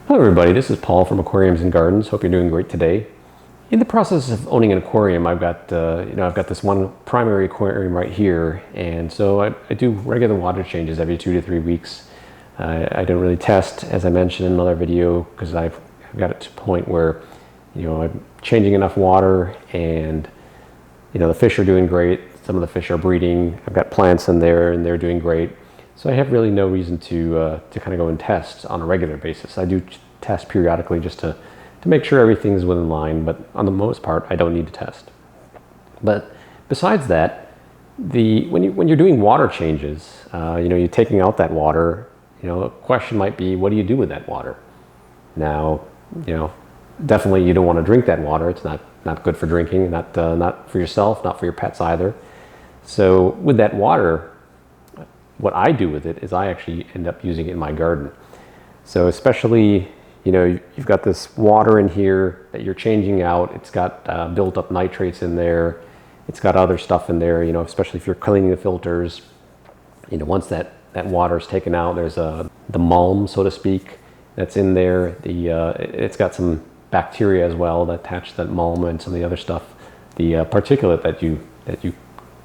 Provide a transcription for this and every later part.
Hello everybody, this is Paul from Aquariums and Gardens. Hope you're doing great today. In the process of owning an aquarium, I've got this one primary aquarium right here, and so I do regular water changes every 2 to 3 weeks. I don't really test, as I mentioned in another video, because I've got it to a point where I'm changing enough water, and the fish are doing great. Some of the fish are breeding. I've got plants in there, and they're doing great. So I have really no reason to kind of go and test on a regular basis. I do test periodically just to make sure everything's within line, but on the most part, I don't need to test. But besides that, when you're doing water changes, you're taking out that water. A question might be, what do you do with that water? Now, definitely you don't want to drink that water. It's not good for drinking, not for yourself, not for your pets either. So with that water, what I do with it is I actually end up using it in my garden. So especially, you've got this water in here that you're changing out. It's got built up nitrates in there. It's got other stuff in there, especially if you're cleaning the filters. Once that water is taken out, there's the mulm, so to speak, that's in there. It's got some bacteria as well that attach to that mulm and some of the other stuff. The particulate that you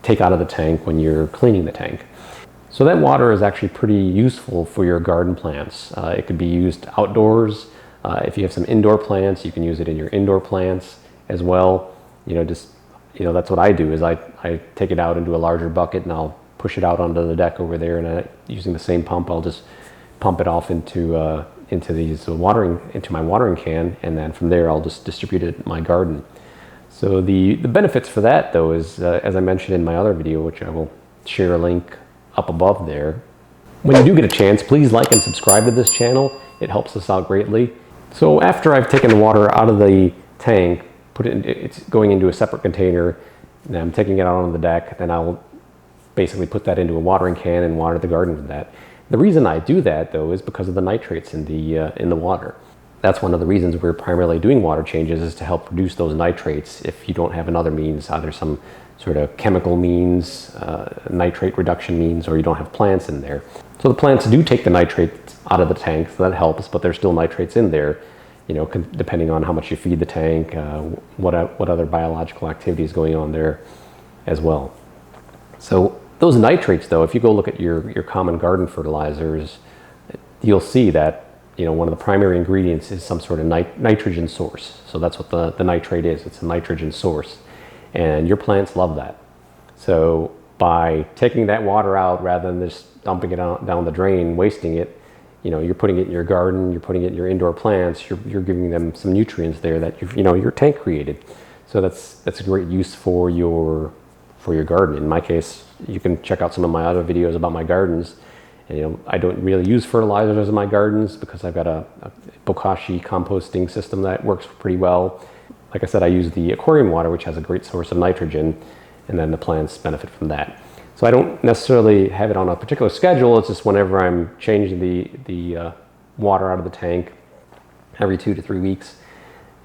take out of the tank when you're cleaning the tank. So that water is actually pretty useful for your garden plants. It could be used outdoors. If you have some indoor plants, you can use it in your indoor plants as well. That's what I do is I take it out into a larger bucket and I'll push it out onto the deck over there, and using the same pump, I'll just pump it off into my watering can, and then from there I'll just distribute it in my garden. So the benefits for that though is, as I mentioned in my other video, which I will share a link up above there. When you do get a chance, please like and subscribe to this channel. It helps us out greatly. So after I've taken the water out of the tank, it's going into a separate container, and I'm taking it out on the deck, then I'll basically put that into a watering can and water the garden with that. The reason I do that though is because of the nitrates in the water. That's one of the reasons we're primarily doing water changes, is to help reduce those nitrates if you don't have another means, either some sort of chemical means, nitrate reduction means, or you don't have plants in there. So the plants do take the nitrates out of the tank, so that helps, but there's still nitrates in there, depending on how much you feed the tank, what other biological activity is going on there as well. So those nitrates though, if you go look at your common garden fertilizers, you'll see that one of the primary ingredients is some sort of nitrogen source. So that's what the nitrate is. It's a nitrogen source. And your plants love that. So by taking that water out rather than just dumping it down the drain, wasting it, you're putting it in your garden, you're putting it in your indoor plants, you're giving them some nutrients there that your tank created. So that's a great use for your garden. In my case, you can check out some of my other videos about my gardens. And, I don't really use fertilizers in my gardens because I've got a bokashi composting system that works pretty well. Like I said, I use the aquarium water, which has a great source of nitrogen, and then the plants benefit from that. So I don't necessarily have it on a particular schedule. It's just whenever I'm changing the water out of the tank every 2 to 3 weeks,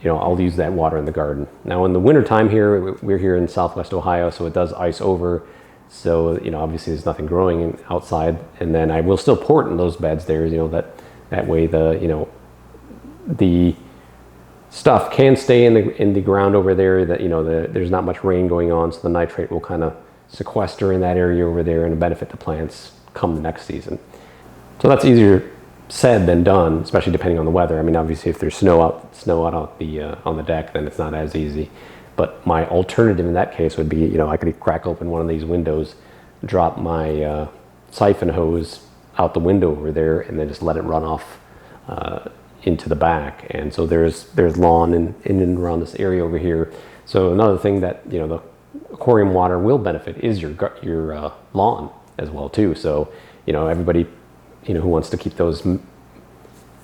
I'll use that water in the garden. Now in the wintertime here, we're here in Southwest Ohio, so it does ice over. So, obviously there's nothing growing outside, and then I will still port in those beds there, that way the stuff can stay in the ground over there, that there's not much rain going on, so the nitrate will kind of sequester in that area over there and benefit the plants come the next season. So that's easier said than done, especially depending on the weather. I mean, obviously if there's snow out on the deck, then it's not as easy. But my alternative in that case would be, I could crack open one of these windows, drop my siphon hose out the window over there, and then just let it run off into the back. And so there's lawn in and around this area over here. So another thing that the aquarium water will benefit is your lawn as well too. So everybody who wants to keep those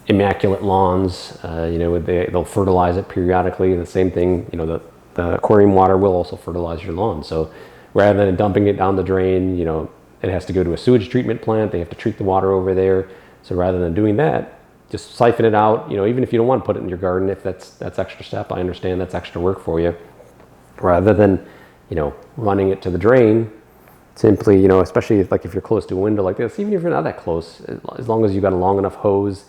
immaculate lawns, they'll fertilize it periodically. The same thing, the aquarium water will also fertilize your lawn. So rather than dumping it down the drain, it has to go to a sewage treatment plant. They have to treat the water over there. So rather than doing that, just siphon it out. Even if you don't want to put it in your garden, if that's extra step, I understand that's extra work for you. Rather than, running it to the drain, simply, especially if you're close to a window like this, even if you're not that close, as long as you've got a long enough hose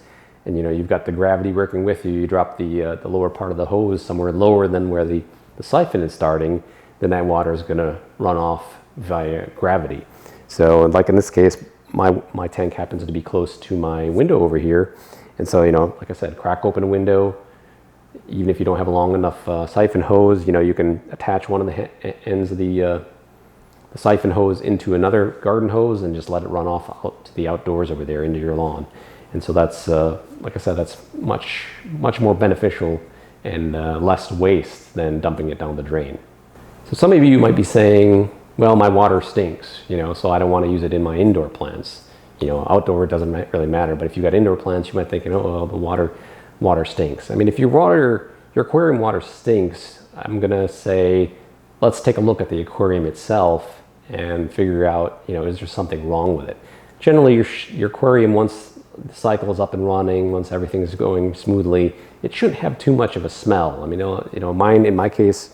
and you've got the gravity working with you, you drop the lower part of the hose somewhere lower than where the siphon is starting, then that water is going to run off via gravity. So like in this case, my tank happens to be close to my window over here, and so like I said, crack open a window. Even if you don't have a long enough siphon hose, you can attach one of the ends of the siphon hose into another garden hose and just let it run off out to the outdoors over there into your lawn. And so that's, like I said, that's much more beneficial and less waste than dumping it down the drain. So some of you might be saying, well, my water stinks, so I don't want to use it in my indoor plants. Outdoor it doesn't really matter, but if you got indoor plants, you might think, oh, well, the water stinks. I mean, if your aquarium water stinks, I'm gonna say, let's take a look at the aquarium itself and figure out, is there something wrong with it? Generally, your aquarium, once the cycle is up and running, once everything is going smoothly, it shouldn't have too much of a smell. I mean, mine, in my case,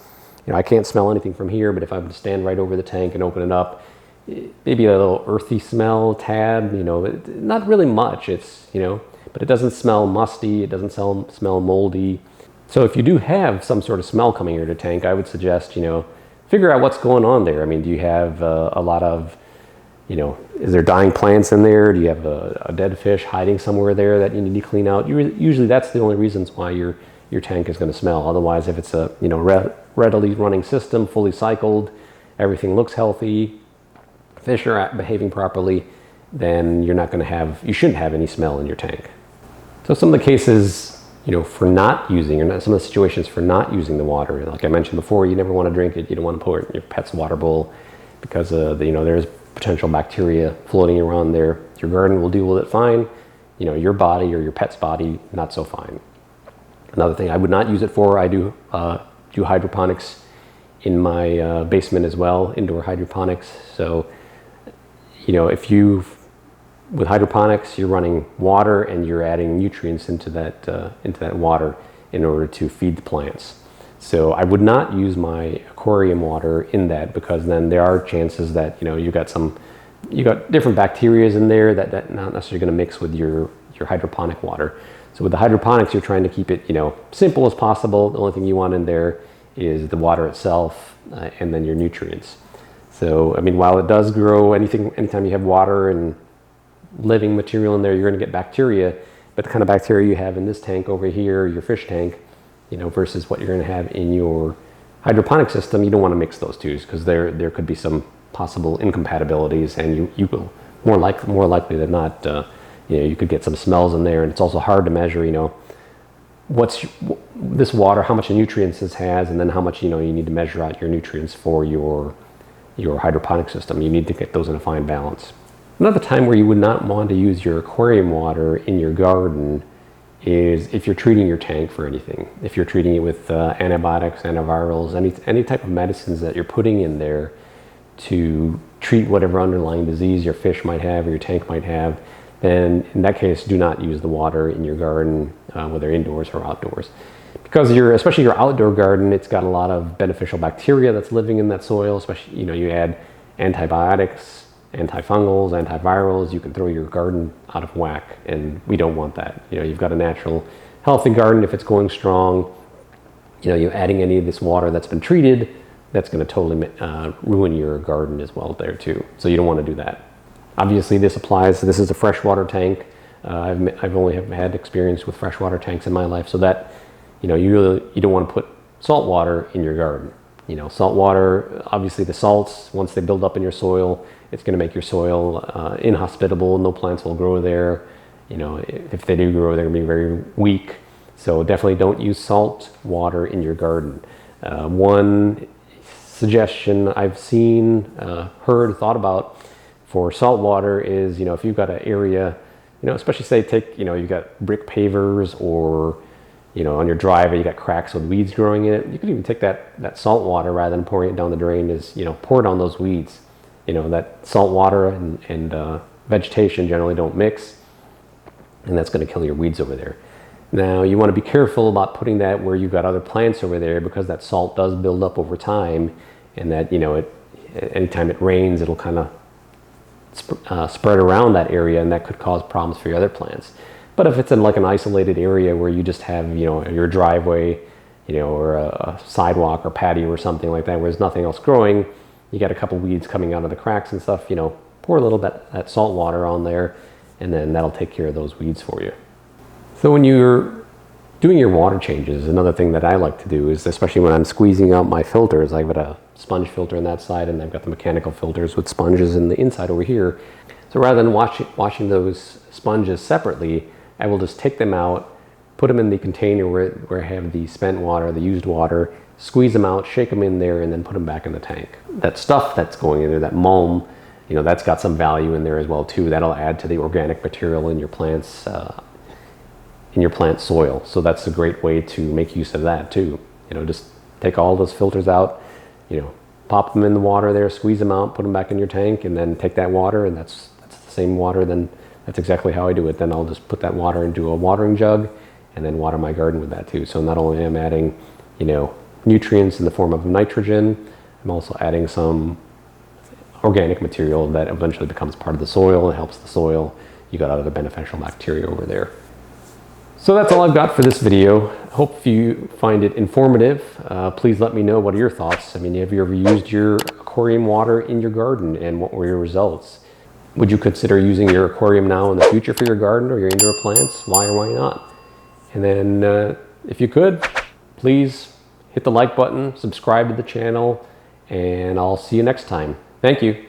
I can't smell anything from here, but if I were to stand right over the tank and open it up, maybe a little earthy smell, tad, not really much. It's, but it doesn't smell musty, it doesn't smell moldy. So if you do have some sort of smell coming into the tank, I would suggest, figure out what's going on there. I mean, do you have a lot of, is there dying plants in there? Do you have a dead fish hiding somewhere there that you need to clean out? Usually that's the only reasons why your tank is going to smell. Otherwise, if it's a readily running system, fully cycled, everything looks healthy, fish are behaving properly, then you shouldn't have any smell in your tank. So some of the cases, for not using, or some of the situations for not using the water, like I mentioned before, you never want to drink it. You don't want to pour it in your pet's water bowl because there's potential bacteria floating around there. Your garden will deal with it fine. Your body or your pet's body, not so fine. Another thing I would not use it for, I do hydroponics in my basement as well, indoor hydroponics. So, with hydroponics, you're running water and you're adding nutrients into that water in order to feed the plants. So I would not use my aquarium water in that, because then there are chances that you got different bacteria in there that not necessarily going to mix with your hydroponic water. So with the hydroponics, you're trying to keep it simple as possible. The only thing you want in there is the water itself and then your nutrients. So I mean, while it does grow, anytime you have water and living material in there, you're going to get bacteria. But the kind of bacteria you have in this tank over here, your fish tank, versus what you're going to have in your hydroponic system, you don't want to mix those two, because there could be some possible incompatibilities, and you will more likely than not, you could get some smells in there. And it's also hard to measure, what's this water, how much nutrients this has, and then how much you need to measure out your nutrients for your hydroponic system. You need to get those in a fine balance. Another time where you would not want to use your aquarium water in your garden is if you're treating your tank for anything. If you're treating it with antibiotics, antivirals, any type of medicines that you're putting in there to treat whatever underlying disease your fish might have or your tank might have, then in that case, do not use the water in your garden, whether indoors or outdoors. Because especially your outdoor garden, it's got a lot of beneficial bacteria that's living in that soil. Especially, you add antibiotics, antifungals, antivirals, you can throw your garden out of whack, and we don't want that. You've got a natural, healthy garden. If it's going strong, you're adding any of this water that's been treated, that's going to totally ruin your garden as well there too. So you don't want to do that. Obviously, this is a freshwater tank. I've only had experience with freshwater tanks in my life, so that you don't want to put salt water in your garden. Salt water, obviously the salts, once they build up in your soil, it's going to make your soil inhospitable. No plants will grow there. If they do grow, they're going to be very weak. So definitely don't use salt water in your garden. One suggestion I've seen, heard, thought about for salt water is, if you've got an area, especially say you've got brick pavers, or on your driveway you got cracks with weeds growing in it. You could even take that salt water, rather than pouring it down the drain, pour it on those weeds. That salt water and vegetation generally don't mix, and that's going to kill your weeds over there. Now, you want to be careful about putting that where you've got other plants over there, because that salt does build up over time, and that anytime it rains, it'll kind of spread around that area, and that could cause problems for your other plants. But if it's in like an isolated area where you just have, you know, your driveway, you know, or a sidewalk or patio or something like that where there's nothing else growing, you got a couple weeds coming out of the cracks and stuff, you know, pour a little bit that salt water on there, and then that'll take care of those weeds for you. So when you're doing your water changes, another thing that I like to do is, especially when I'm squeezing out my filters, I've got a sponge filter on that side, and I've got the mechanical filters with sponges in the inside over here. So rather than washing those sponges separately, I will just take them out, put them in the container where I have the spent water, the used water, squeeze them out, shake them in there, and then put them back in the tank. That stuff that's going in there, that mulm, you know, that's got some value in there as well too. That'll add to the organic material in your plants, plant soil. So that's a great way to make use of that too. You know, just take all those filters out, you know, pop them in the water there, squeeze them out, put them back in your tank, and then take that water, and that's the same water. Then that's exactly how I do it. Then I'll just put that water into a watering jug and then water my garden with that too. So not only am I adding, you know, nutrients in the form of nitrogen, I'm also adding some organic material that eventually becomes part of the soil and helps the soil. You got other beneficial bacteria over there. So that's all I've got for this video. Hope you find it informative. Please let me know, what are your thoughts? I mean, have you ever used your aquarium water in your garden, and what were your results? Would you consider using your aquarium now in the future for your garden or your indoor plants? Why or why not? And then if you could, please hit the like button, subscribe to the channel, and I'll see you next time. Thank you.